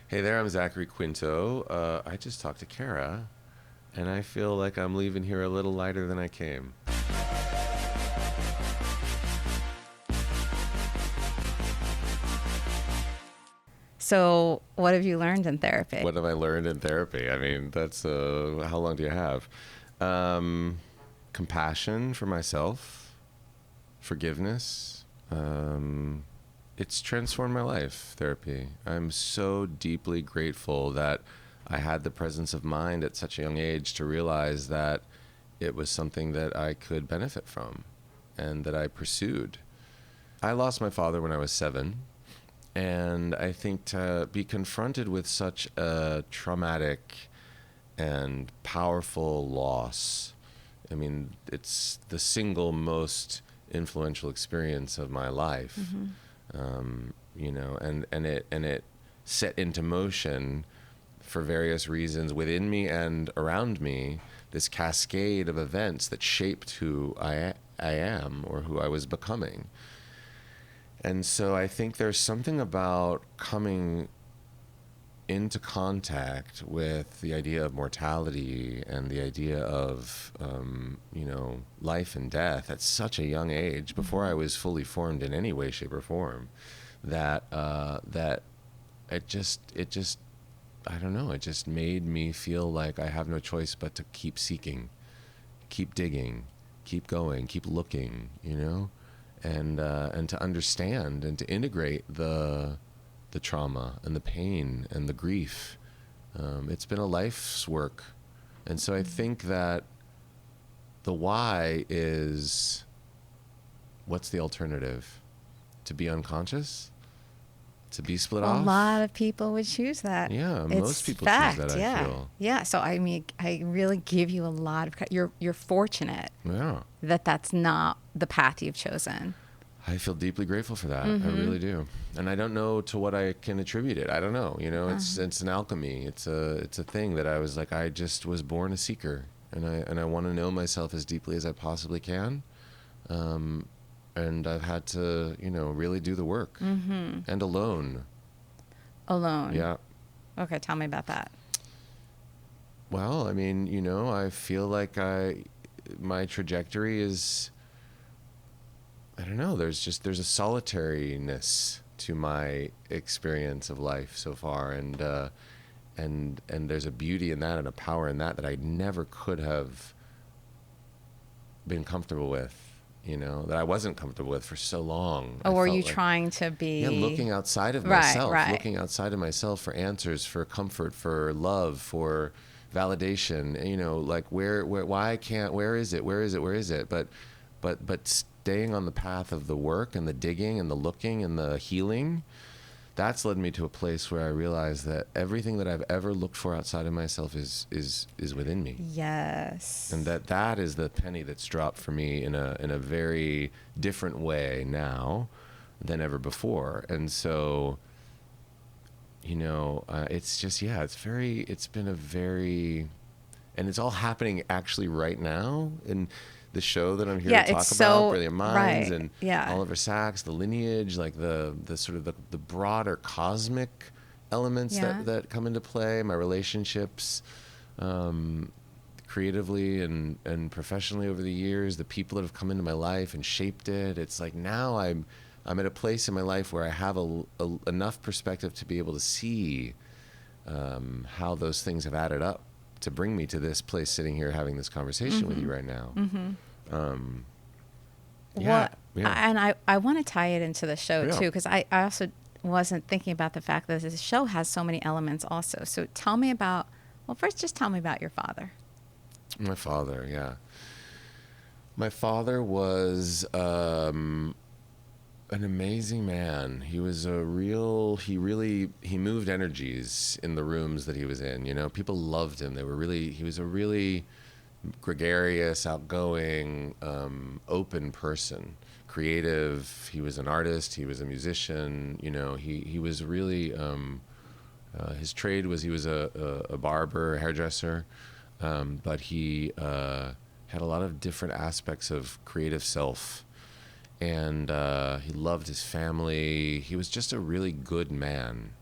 Hey there, I'm Zachary Quinto. I just talked to Kara, and I feel like I'm leaving here a little lighter than I came. So, what have you learned in therapy? What have I learned in therapy? I mean, that's how long do you have? Compassion for myself, forgiveness. It's transformed my life, therapy. I'm so deeply grateful that I had the presence of mind at such a young age to realize that it was something that I could benefit from and that I pursued. I lost my father when I was 7. And I think to be confronted with such a traumatic and powerful loss, I mean, it's the single most influential experience of my life. And it set into motion for various reasons within me and around me this cascade of events that shaped who I am or who I was becoming. And so I think there's something about coming into contact with the idea of mortality and the idea of, life and death at such a young age, before I was fully formed in any way, shape, or form, that it just, I don't know, it just made me feel like I have no choice but to keep seeking, keep digging, keep going, keep looking, and to understand and to integrate the trauma and the pain and the grief. It's been a life's work. And so I think that the why is, what's the alternative? To be unconscious? To be split A off? lot of people would choose that. Yeah, It's most people fact, choose that, yeah. I feel. Yeah, so I mean, I really give you a lot of you're fortunate Yeah. that that's not the path you've chosen. I feel deeply grateful for that. I really do. And I don't know to what I can attribute it. I don't know. It's an alchemy. It's a thing that I was like, I just was born a seeker, and I want to know myself as deeply as I possibly can. And I've had to, really do the work. And alone. Alone. Yeah. Okay, tell me about that. Well, I mean, I feel like my trajectory is, I don't know, there's a solitariness to my experience of life so far, and there's a beauty in that and a power in that I never could have been comfortable with, that I wasn't comfortable with for so long. Or I were felt you like, trying to be... Yeah, looking outside of myself, looking outside of myself for answers, for comfort, for love, for validation, like where, why I can't, where is it? But staying on the path of the work and the digging and the looking and the healing, that's led me to a place where I realize that everything that I've ever looked for outside of myself is within me. Yes. And that is the penny that's dropped for me in a very different way now than ever before. And so, it's just, it's been a very, and it's all happening actually right now. And the show that I'm here to talk about, Brilliant Minds, and Oliver Sacks, the lineage, like the sort of the broader cosmic elements that come into play, my relationships, creatively and professionally over the years, the people that have come into my life and shaped it. It's like now I'm at a place in my life where I have enough perspective to be able to see how those things have added up to bring me to this place, sitting here having this conversation with you right now. And I want to tie it into the show too, because I also wasn't thinking about the fact that this show has so many elements also. So tell me about, first just tell me about your father. My father, yeah. My father was an amazing man. He was he moved energies in the rooms that he was in. People loved him. He was a really gregarious, outgoing, open person, creative. He was an artist. He was a musician. He was really, his trade was, he was a barber, a hairdresser, but he had a lot of different aspects of creative self. And he loved his family. He was just a really good man.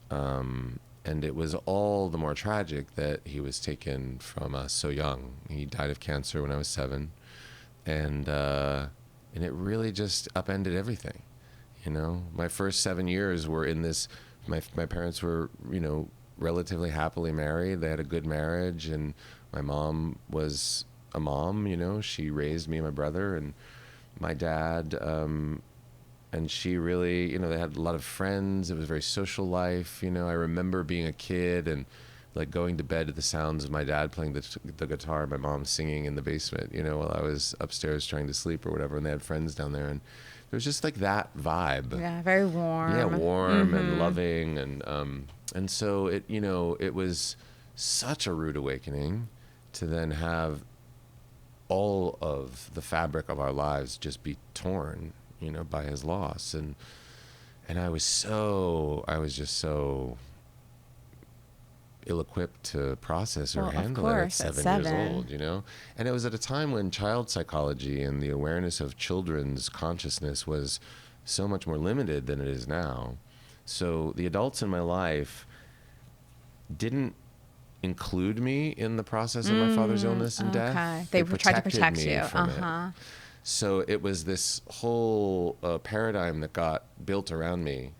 And it was all the more tragic that he was taken from us so young. He died of cancer when I was 7, and it really just upended everything. You know, my first 7 years were in this. My parents were, you know, relatively happily married. They had a good marriage, and my mom was a mom. You know, she raised me and my brother, and my dad. And she really, you know, they had a lot of friends. It was a very social life. You know, I remember being a kid and like going to bed to the sounds of my dad playing the guitar, and my mom singing in the basement, you know, while I was upstairs trying to sleep or whatever. And they had friends down there, and there was just like that vibe. Yeah, very warm. Yeah, warm and loving, and so it, you know, it was such a rude awakening to then have all of the fabric of our lives just be torn, you know, by his loss. And I was just so ill-equipped to process or handle it at 7 years old, you know. And it was at a time when child psychology and the awareness of children's consciousness was so much more limited than it is now. So the adults in my life didn't include me in the process of my father's illness and death. They tried to protect me you. from it. So it was this whole paradigm that got built around me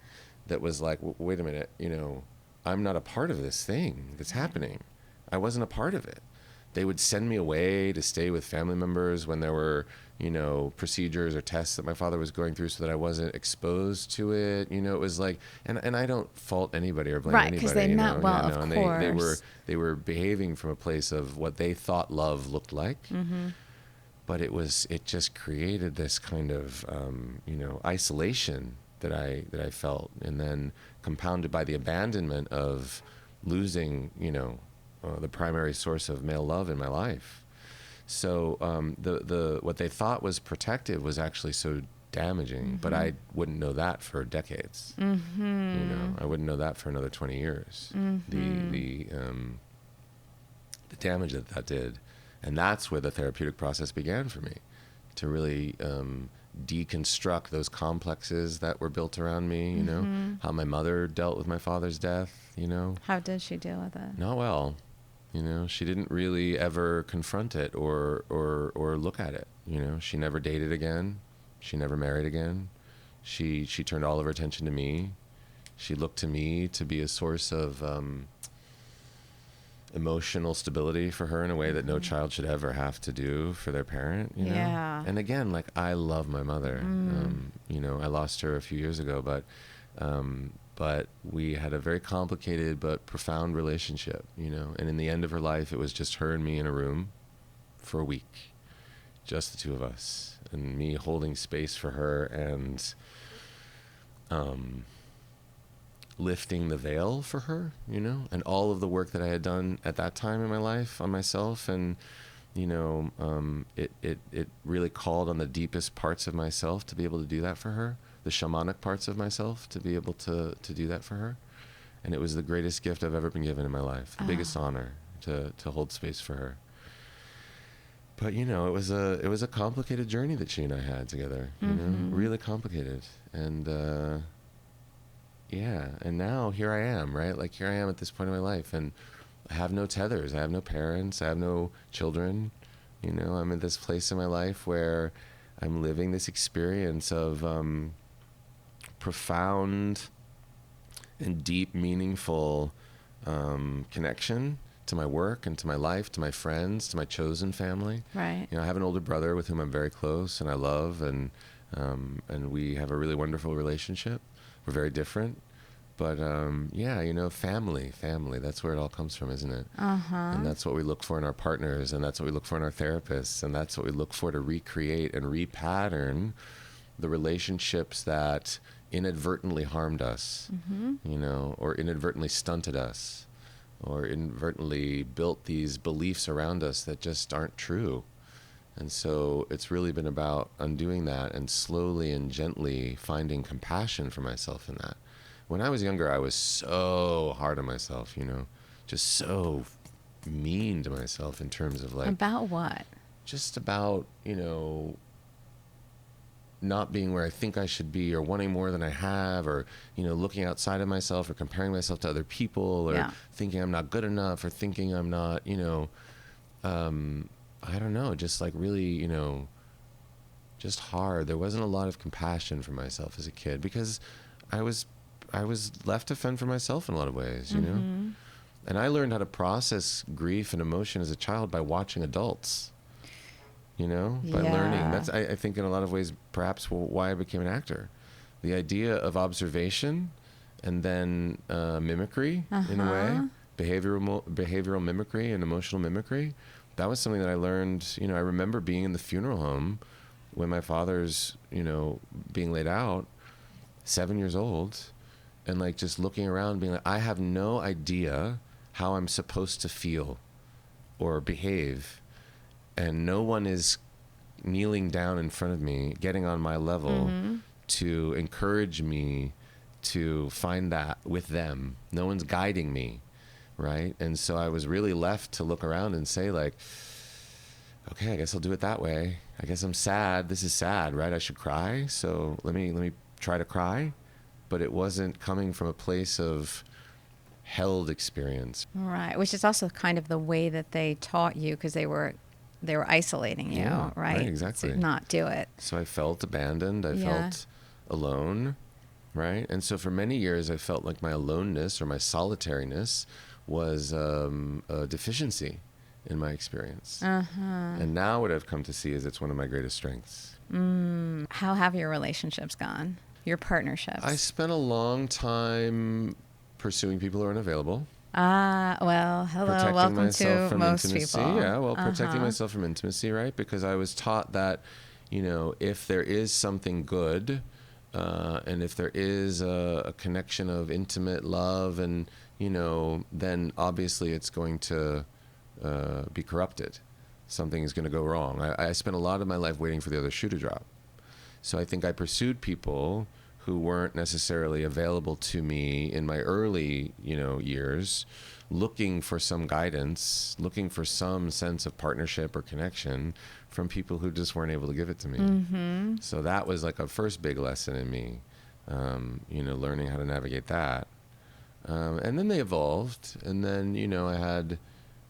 that was like, wait a minute, you know, I'm not a part of this thing that's happening. I wasn't a part of it. They would send me away to stay with family members when there were, you know, procedures or tests that my father was going through so that I wasn't exposed to it. You know, it was like, and I don't fault anybody or blame anybody. Right, because they meant well, of course. And they were behaving from a place of what they thought love looked like. But it just created this kind of, you know, isolation that I felt, and then compounded by the abandonment of losing, you know, the primary source of male love in my life. So the what they thought was protective was actually so damaging, but I wouldn't know that for decades. You know, I wouldn't know that for another 20 years. The damage that did. And that's where the therapeutic process began for me, to really deconstruct those complexes that were built around me, you know, how my mother dealt with my father's death, you know. How did she deal with it? Not well. You know, she didn't really ever confront it or look at it, you know. She never dated again. She never married again. She turned all of her attention to me. She looked to me to be a source of emotional stability for her in a way that no child should ever have to do for their parent, you know? And again, like, I love my mother. You know, I lost her a few years ago, but we had a very complicated but profound relationship, you know? And in the end of her life, it was just her and me in a room for a week, just the two of us, and me holding space for her and lifting the veil for her, you know, and all of the work that I had done at that time in my life on myself. And, you know, it really called on the deepest parts of myself to be able to do that for her, the shamanic parts of myself to be able to do that for her. And it was the greatest gift I've ever been given in my life, the biggest honor to hold space for her. But, you know, it was a complicated journey that she and I had together, you know, really complicated. And, yeah, and now here I am, right? Like, here I am at this point in my life, and I have no tethers. I have no parents. I have no children. You know, I'm in this place in my life where I'm living this experience of profound and deep, meaningful connection to my work and to my life, to my friends, to my chosen family. Right. You know, I have an older brother with whom I'm very close and I love, and we have a really wonderful relationship. We're very different, but yeah, you know, family, that's where it all comes from, isn't it? And that's what we look for in our partners, and that's what we look for in our therapists, and that's what we look for to recreate and repattern the relationships that inadvertently harmed us, you know, or inadvertently stunted us, or inadvertently built these beliefs around us that just aren't true. And so it's really been about undoing that and slowly and gently finding compassion for myself in that. When I was younger, I was so hard on myself, you know, just so mean to myself in terms of like... About what? Just about, you know, not being where I think I should be, or wanting more than I have, or, looking outside of myself, or comparing myself to other people, or thinking I'm not good enough, or thinking I'm not, I don't know, just like really, just hard. There wasn't a lot of compassion for myself as a kid, because I was left to fend for myself in a lot of ways, you know? And I learned how to process grief and emotion as a child by watching adults, by learning. That's, I think, in a lot of ways, perhaps why I became an actor. The idea of observation and then mimicry, in a way, behavioral mimicry and emotional mimicry. That was something that I learned. I remember being in the funeral home when my father's, being laid out, 7 years old, and like just looking around, being like, I have no idea how I'm supposed to feel or behave, and no one is kneeling down in front of me, getting on my level to encourage me to find that with them. No one's guiding me, right? And so I was really left to look around and say, like, okay, I guess I'll do it that way. I guess I'm sad. This is sad, right? I should cry. So let me try to cry. But it wasn't coming from a place of held experience. Right, which is also kind of the way that they taught you, because they were isolating you, right? Exactly. To not do it. So I felt abandoned. I felt alone, right? And so for many years, I felt like my aloneness or my solitariness was a deficiency in my experience. And now what I've come to see is it's one of my greatest strengths. How have your relationships gone? Your partnerships? I spent a long time pursuing people who are unavailable. Well, hello, protecting welcome myself to from most intimacy. people. Yeah, well, protecting myself from intimacy, right? Because I was taught that, if there is something good, and if there is a connection of intimate love, and, then obviously it's going to be corrupted. Something is going to go wrong. I spent a lot of my life waiting for the other shoe to drop. So I think I pursued people who weren't necessarily available to me in my early, years, looking for some guidance, looking for some sense of partnership or connection from people who just weren't able to give it to me. So that was like a first big lesson in me, learning how to navigate that. And then they evolved, and then,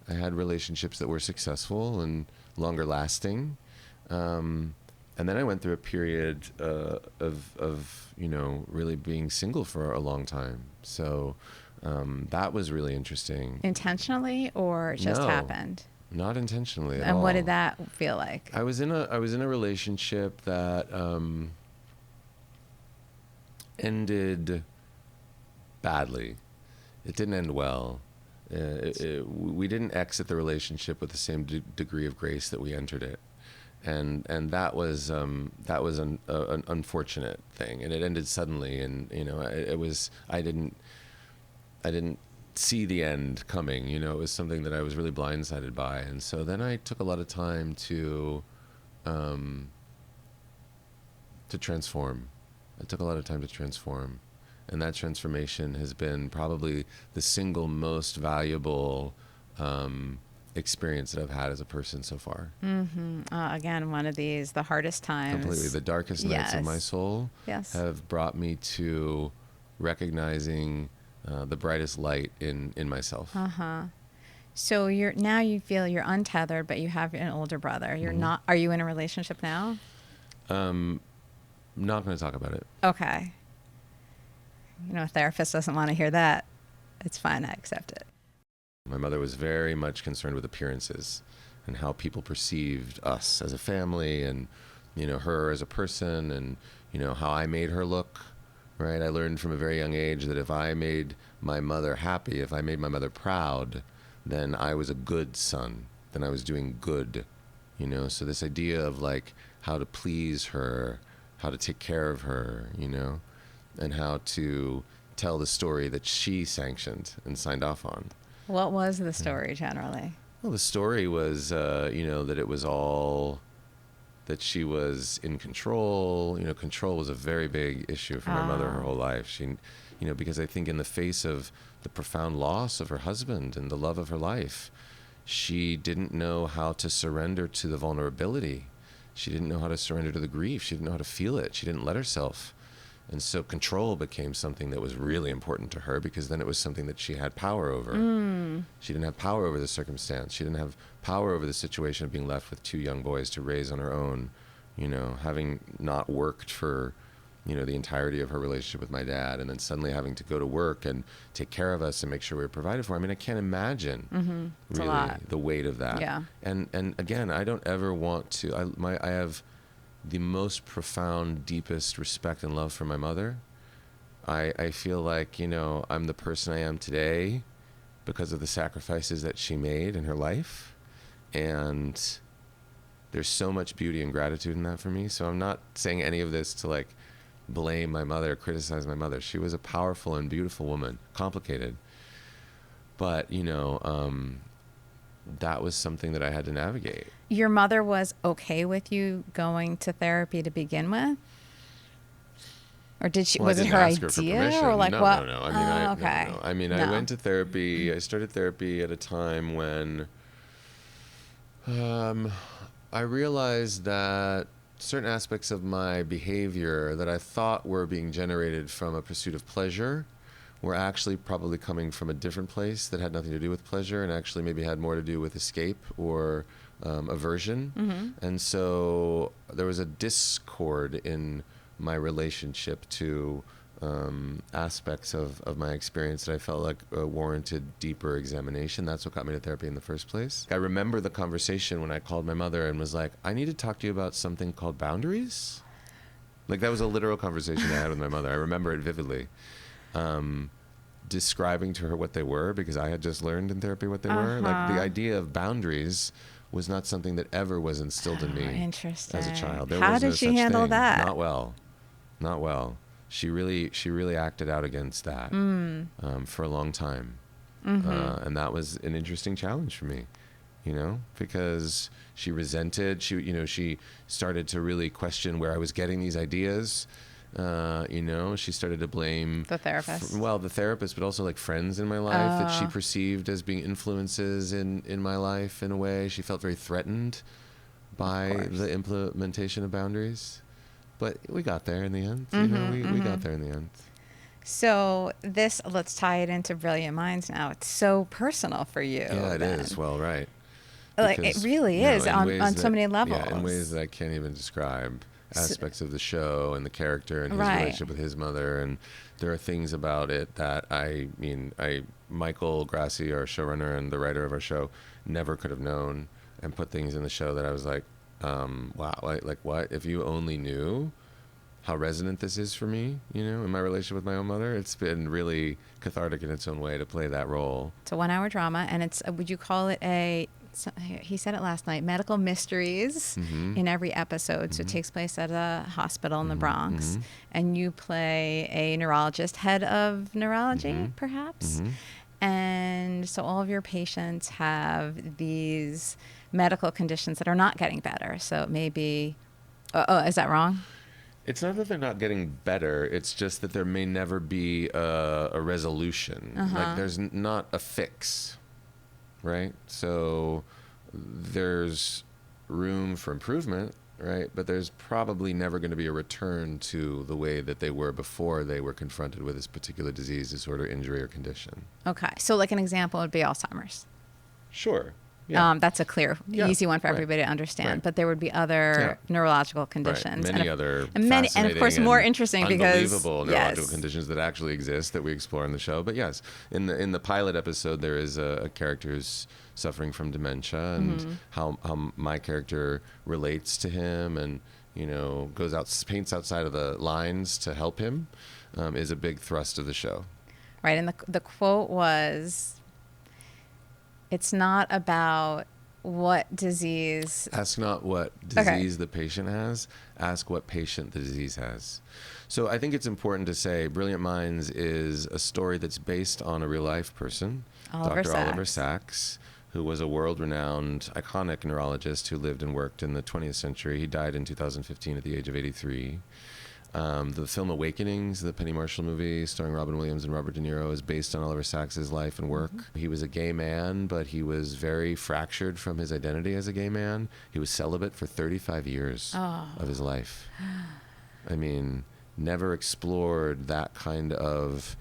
I had relationships that were successful and longer lasting. And then I went through a period of really being single for a long time. So that was really interesting. Intentionally, or it just happened? Not intentionally at all. And what did that feel like? I was in a relationship that ended badly. It didn't end well. We didn't exit the relationship with the same degree of grace that we entered it. And that was an unfortunate thing, and it ended suddenly. And I didn't see the end coming. It was something that I was really blindsided by. And so then I took a lot of time to transform. I took a lot of time to transform, and that transformation has been probably the single most valuable experience that I've had as a person so far. Again, one of these, the hardest times. Completely. The darkest nights of my soul have brought me to recognizing the brightest light in myself. So you feel you're untethered, but you have an older brother. You're not. Are you in a relationship now? Not going to talk about it. Okay. A therapist doesn't want to hear that. It's fine. I accept it. My mother was very much concerned with appearances and how people perceived us as a family, and, her as a person, and, how I made her look, right? I learned from a very young age that if I made my mother happy, if I made my mother proud, then I was a good son, then I was doing good, So this idea of like how to please her, how to take care of her, and how to tell the story that she sanctioned and signed off on. What was the story generally? Well, the story was, that it was all, that she was in control. Control was a very big issue for my mother her whole life. She, because I think in the face of the profound loss of her husband and the love of her life, she didn't know how to surrender to the vulnerability She didn't know how to surrender to the grief. She didn't know how to feel it. She didn't let herself. And so control became something that was really important to her, because then it was something that she had power over. She didn't have power over the circumstance. She didn't have power over the situation of being left with 2 young boys to raise on her own, you know, having not worked for, you know, the entirety of her relationship with my dad, and then suddenly having to go to work and take care of us and make sure we were provided for. I mean, I can't imagine really the weight of that. Yeah. And again, I don't ever want to, I have the most profound, deepest respect and love for my mother. I feel like, you know, I'm the person I am today because of the sacrifices that she made in her life. And there's so much beauty and gratitude in that for me. So I'm not saying any of this to like blame my mother or criticize my mother. She was a powerful and beautiful woman, complicated. But, you know, that was something that I had to navigate. Your mother was okay with you going to therapy to begin with? Or did she, Well, was I it didn't her ask her for idea, permission. or like no, what? No. I mean, okay. no. I mean, I went to therapy. I started therapy at a time when I realized that certain aspects of my behavior that I thought were being generated from a pursuit of pleasure were actually probably coming from a different place that had nothing to do with pleasure, and actually maybe had more to do with escape or aversion. And so there was a discord in my relationship to aspects of my experience that I felt like warranted deeper examination. That's what got me to therapy in the first place. I remember the conversation when I called my mother and was like, I need to talk to you about something called boundaries. Like, that was a literal conversation I had with my mother. I remember it vividly. Describing to her what they were, because I had just learned in therapy what they were. Like, the idea of boundaries was not something that ever was instilled in me as a child. There How was no did she such handle thing. that? Not well. She really acted out against that for a long time. And that was an interesting challenge for me, you know, because she resented, she started to really question where I was getting these ideas. You know, she started to blame the therapist. The therapist, but also like friends in my life that she perceived as being influences in my life in a way. She felt very threatened by the implementation of boundaries. But we got there in the end. You know, we got there in the end. So let's tie it into Brilliant Minds now. It's so personal for you. Yeah, it is. Well, right. Like, it really is on so many levels. Yeah, in ways that I can't even describe. Aspects of the show and the character and his relationship with his mother, and there are things about it that Michael Grassi, our showrunner and the writer of our show, never could have known, and put things in the show that I was like, wow, like what? If you only knew how resonant this is for me, you know, in my relationship with my own mother. It's been really cathartic in its own way to play that role. It's a 1-hour drama, and it's, would you call it he said it last night, medical mysteries in every episode. So it takes place at a hospital in the Bronx, and you play a neurologist, head of neurology, perhaps. And so all of your patients have these medical conditions that are not getting better. So it may be, is that wrong? It's not that they're not getting better. It's just that there may never be a resolution. Like, there's not a fix. Right? So there's room for improvement, right? But there's probably never going to be a return to the way that they were before they were confronted with this particular disease, disorder, injury, or condition. Okay. So like an example would be Alzheimer's. Sure. Yeah. That's a clear, easy one for everybody to understand. Right. But there would be other neurological conditions. Right. Many other and of course more interesting because unbelievable neurological conditions that actually exist that we explore in the show. But yes, in the pilot episode, there is a character who's suffering from dementia, and how my character relates to him, and you know, paints outside of the lines to help him, is a big thrust of the show. Right, and the quote was, it's not about what disease. Ask not what disease the patient has, ask what patient the disease has. So I think it's important to say Brilliant Minds is a story that's based on a real life person, Dr. Oliver Sacks, who was a world-renowned, iconic neurologist who lived and worked in the 20th century. He died in 2015 at the age of 83. The film Awakenings, the Penny Marshall movie starring Robin Williams and Robert De Niro, is based on Oliver Sacks' life and work. He was a gay man, but he was very fractured from his identity as a gay man. He was celibate for 35 years of his life. I mean, never explored that kind of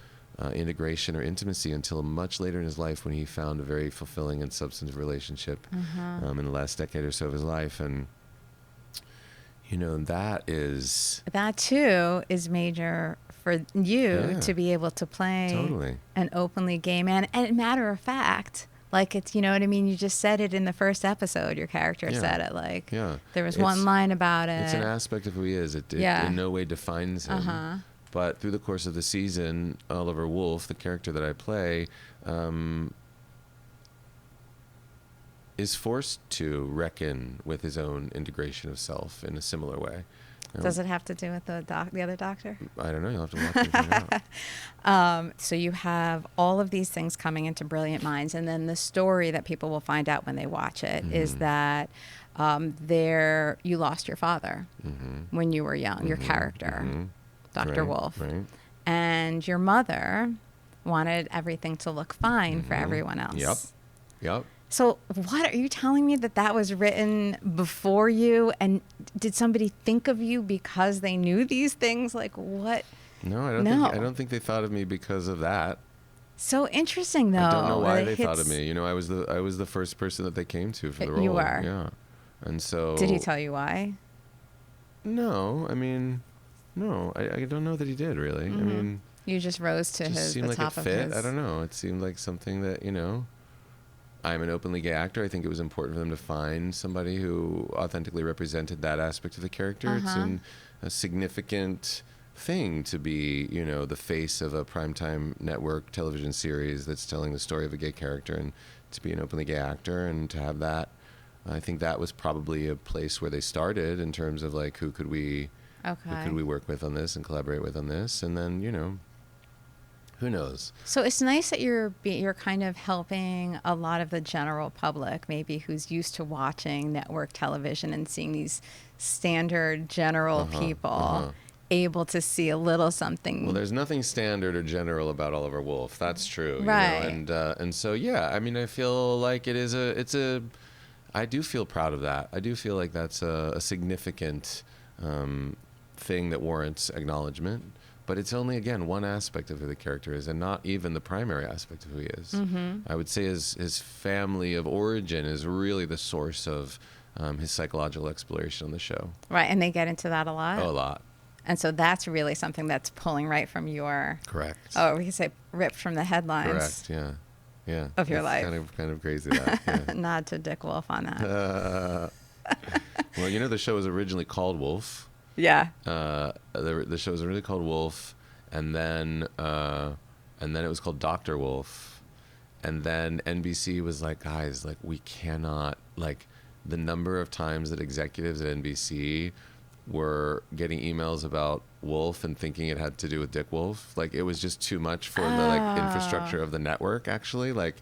integration or intimacy until much later in his life, when he found a very fulfilling and substantive relationship in the last decade or so of his life. And you know, that too is major for you to be able to play an openly gay man. And matter of fact, like, it's, you know what I mean? You just said it in the first episode. Your character said it. Like, there was one line about it. It's an aspect of who he is. It in no way defines him. But through the course of the season, Oliver Wolf, the character that I play, is forced to reckon with his own integration of self in a similar way. Does it have to do with the other doctor? I don't know. You'll have to watch it and find out. So you have all of these things coming into Brilliant Minds, and then the story that people will find out when they watch it is that you lost your father when you were young, your character, Dr. Wolf. Right. And your mother wanted everything to look fine for everyone else. Yep. So what are you telling me, that was written before you? And did somebody think of you because they knew these things? Like, what? No, I don't think they thought of me because of that. So interesting, though. I don't know why they thought of me. You know, I was the first person that they came to for the role. You were. Yeah. And so. Did he tell you why? No, I mean, no, I don't know that he did, really. I mean, you just rose to the top of his. I don't know. It seemed like something that, you know, I'm an openly gay actor. I think it was important for them to find somebody who authentically represented that aspect of the character. It's a significant thing to be, you know, the face of a primetime network television series that's telling the story of a gay character, and to be an openly gay actor and to have that. I think that was probably a place where they started in terms of, like, who could we work with on this and collaborate with on this, and then, you know, who knows? So it's nice that you're kind of helping a lot of the general public, maybe who's used to watching network television and seeing these standard general people able to see a little something. Well, there's nothing standard or general about Oliver Wolf. That's true. Right. You know? And so, yeah, I mean, I feel like I do feel proud of that. I do feel like that's a significant thing that warrants acknowledgement. But it's only, again, one aspect of who the character is, and not even the primary aspect of who he is. I would say his family of origin is really the source of his psychological exploration on the show. Right, and they get into that a lot? Oh, a lot. And so that's really something that's pulling right from your... Correct. Oh, we could say ripped from the headlines. Correct, yeah. Of your life. Kind of crazy, that. Yeah. Nod to Dick Wolf on that. Well, you know, the show was originally called Wolf. Yeah. The show was originally called Wolf, and then it was called Dr. Wolf, and then NBC was like, guys, like, we cannot, like, the number of times that executives at NBC were getting emails about Wolf and thinking it had to do with Dick Wolf, like, it was just too much for the, like, infrastructure of the network, actually, like.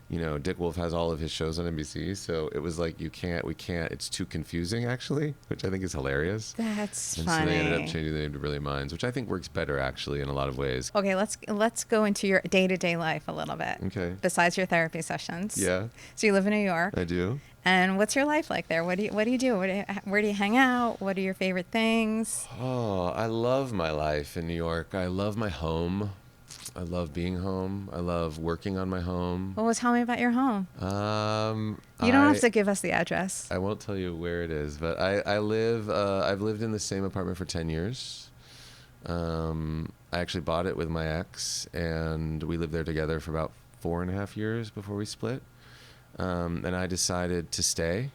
You know, Dick Wolf has all of his shows on NBC, so it was like, we can't, it's too confusing, actually, which I think is hilarious. That's and funny. So they ended up changing the name to Brilliant Minds, which I think works better, actually, in a lot of ways. Okay, let's go into your day-to-day life a little bit. Okay. Besides your therapy sessions. Yeah. So you live in New York. I do. And what's your life like there? What do you do? Where do you hang out? What are your favorite things? Oh, I love my life in New York. I love my home. I love being home. I love working on my home. Well, tell me about your home. You don't have to give us the address. I won't tell you where it is, but I've lived in the same apartment for 10 years. I actually bought it with my ex, and we lived there together for about 4.5 years before we split. And I decided to stay.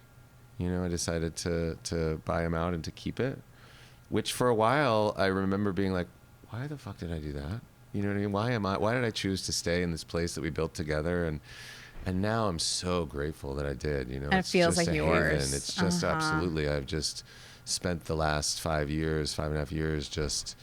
You know, I decided to buy him out and to keep it, which for a while I remember being like, why the fuck did I do that? You know what I mean? Why did I choose to stay in this place that we built together? And now I'm so grateful that I did, you know. And it feels like yours. Haven. It's just absolutely, I've just spent the last 5.5 years just,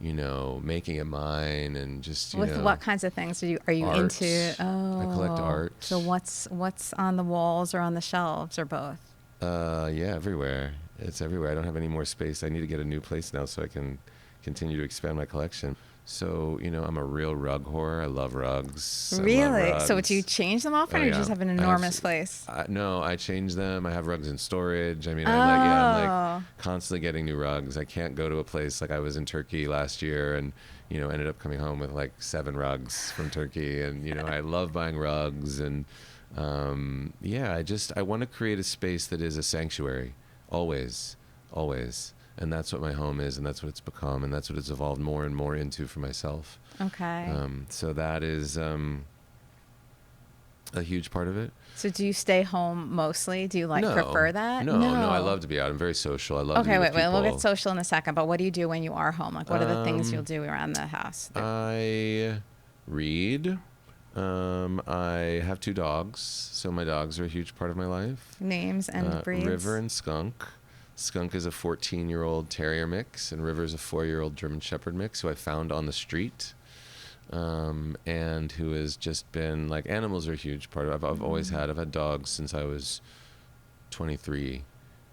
you know, making it mine, and just, you know. What kinds of things are you art. into? Oh. I collect art. So what's on the walls or on the shelves or both? Yeah, everywhere. It's everywhere. I don't have any more space. I need to get a new place now so I can continue to expand my collection. So, I'm a real rug whore. I love rugs. Really? I love rugs. So do you change them often, or you just have an enormous place? No, I change them. I have rugs in storage. I mean, Oh. I'm like constantly getting new rugs. I can't go to a place like I was in Turkey last year and, ended up coming home with like 7 rugs from Turkey. And, I love buying rugs. And, I want to create a space that is a sanctuary. Always. And that's what my home is, and that's what it's become, and that's what it's evolved more and more into for myself. Okay. So that is a huge part of it. So do you stay home mostly? Do you prefer that? No, I love to be out. I'm very social. I love to be with people. We'll get social in a second, but what do you do when you are home? Like, what are the things you'll do around the house? I read. I have 2 dogs, so my dogs are a huge part of my life. Names and breeds? River and Skunk. Skunk is a 14-year-old terrier mix, and River is a 4-year-old German Shepherd mix who I found on the street, and who has just been like, animals are a huge part of it. I've had dogs since I was 23.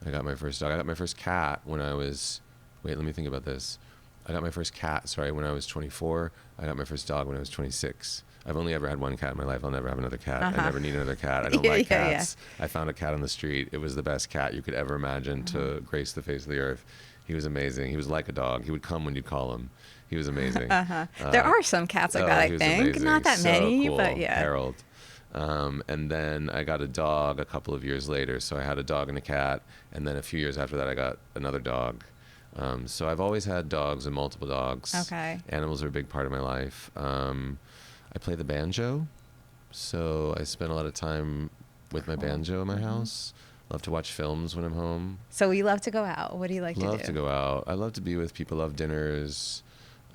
I got my first dog. I got my first cat when I was, let me think about this. I got my first cat, when I was 24. I got my first dog when I was 26. I've only ever had one cat in my life. I'll never have another cat. I never need another cat. I don't like cats. I found a cat on the street. It was the best cat you could ever imagine to grace the face of the earth. He was amazing. He was like a dog. He would come when you'd call him. He was amazing. There are some cats like that, I think. Amazing. Not that many, cool. But yeah. Harold. And then I got a dog a couple of years later. So I had a dog and a cat. And then a few years after that, I got another dog. So I've always had dogs and multiple dogs. Okay. Animals are a big part of my life. I play the banjo, so I spend a lot of time with my banjo in my house. Love to watch films when I'm home. So you love to go out. What do you like to do? Love to go out. I love to be with people. Love dinners.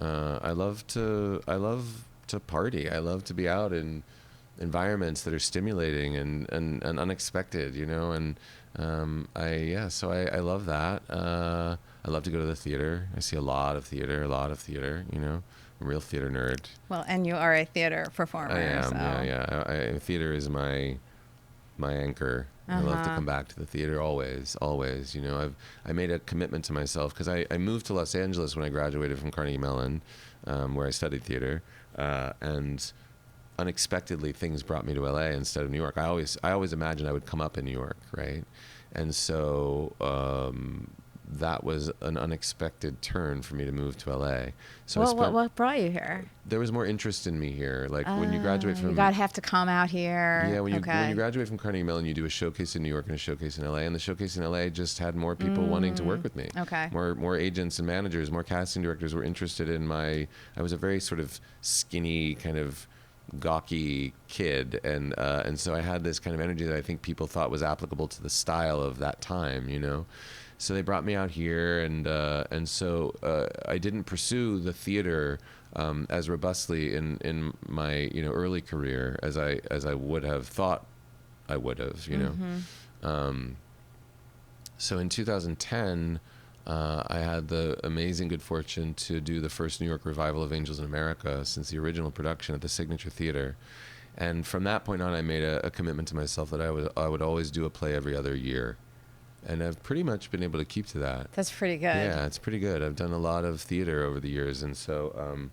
I love to party. I love to be out in environments that are stimulating and unexpected, And so I love that. I love to go to the theater. I see a lot of theater. I'm a real theater nerd. Well, and you are a theater performer. I am, so. yeah. Theater is my anchor. I love to come back to the theater always. I made a commitment to myself because I moved to Los Angeles when I graduated from Carnegie Mellon, where I studied theater, and unexpectedly things brought me to LA instead of New York. I always imagined I would come up in New York, right? And so that was an unexpected turn for me to move to LA. So what brought you here? There was more interest in me here. Like when you graduate from... You have to come out here. Yeah, when you graduate from Carnegie Mellon, you do a showcase in New York and a showcase in LA. And the showcase in LA just had more people wanting to work with me. Okay. More agents and managers, more casting directors were interested in I was a very sort of skinny, kind of gawky kid. And so I had this kind of energy that I think people thought was applicable to the style of that time, So they brought me out here, and so I didn't pursue the theater as robustly in my early career as I would have thought I would have, So in 2010, I had the amazing good fortune to do the first New York revival of Angels in America since the original production at the Signature Theater. And from that point on, I made a commitment to myself that I would always do a play every other year. And I've pretty much been able to keep to that. That's pretty good. Yeah, it's pretty good. I've done a lot of theater over the years, and so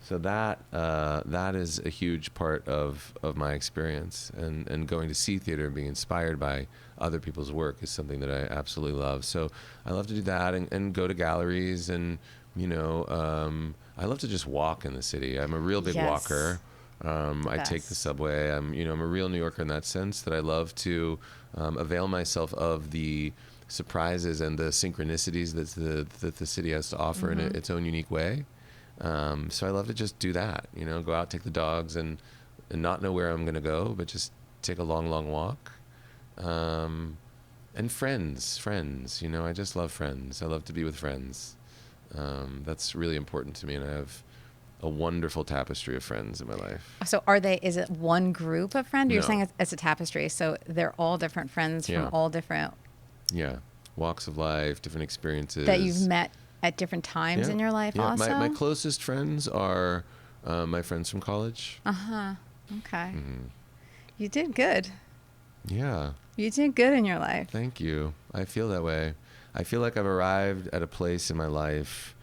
that is a huge part of my experience. And going to see theater and being inspired by other people's work is something that I absolutely love. So I love to do that and go to galleries, and I love to just walk in the city. I'm a real big walker. I take the subway. I'm a real New Yorker in that sense, that I love to avail myself of the surprises and the synchronicities that the city has to offer in its own unique way. So I love to just do that, go out, take the dogs, and not know where I'm going to go, but just take a long, long walk. And friends, I just love friends. I love to be with friends. That's really important to me, and I have a wonderful tapestry of friends in my life. So is it one group of friends? You're saying it's a tapestry, so they're all different friends from all different... Yeah, walks of life, different experiences. That you've met at different times in your life also? My closest friends are my friends from college. Okay. Mm-hmm. You did good. Yeah. You did good in your life. Thank you. I feel that way. I feel like I've arrived at a place in my life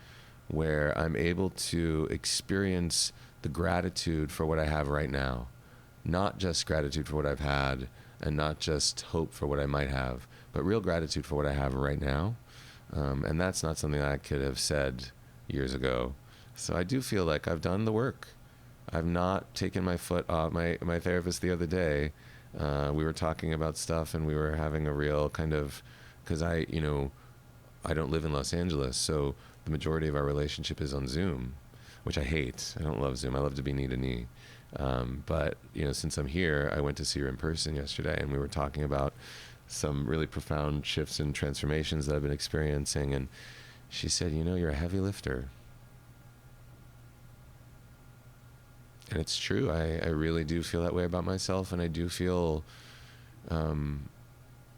where I'm able to experience the gratitude for what I have right now, not just gratitude for what I've had and not just hope for what I might have, but real gratitude for what I have right now. And that's not something I could have said years ago. So I do feel like I've done the work. I've not taken my foot off. My therapist the other day, we were talking about stuff and we were having a real kind of, because I don't live in Los Angeles, so the majority of our relationship is on Zoom, which I hate. I don't love Zoom. I love to be knee to knee. But, since I'm here, I went to see her in person yesterday, and we were talking about some really profound shifts and transformations that I've been experiencing. And she said, you're a heavy lifter. And it's true. I really do feel that way about myself, and I do feel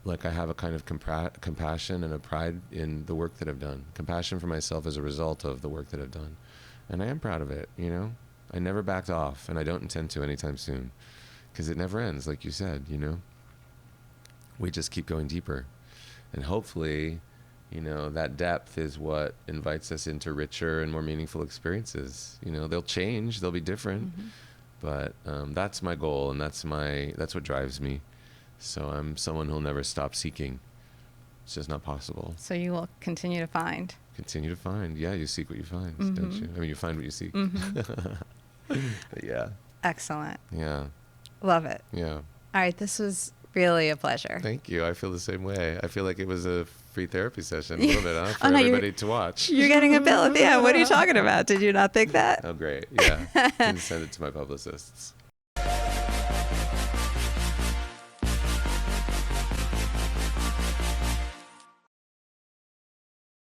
like I have a kind of compassion and a pride in the work that I've done. Compassion for myself as a result of the work that I've done. And I am proud of it, I never backed off, and I don't intend to anytime soon, because it never ends, like you said, We just keep going deeper. And hopefully, that depth is what invites us into richer and more meaningful experiences. They'll change, they'll be different, but that's my goal, and that's what drives me. So I'm someone who'll never stop seeking. It's just not possible. So you will continue to find. Continue to find. Yeah, you seek what you find, don't you? I mean, you find what you seek. But yeah. Excellent. Yeah. Love it. Yeah. All right, this was really a pleasure. Thank you. I feel the same way. I feel like it was a free therapy session a little bit, huh? For no, everybody to watch. You're getting a bill at the end. What are you talking about? Did you not think that? Oh, great. Yeah. You can send it to my publicists.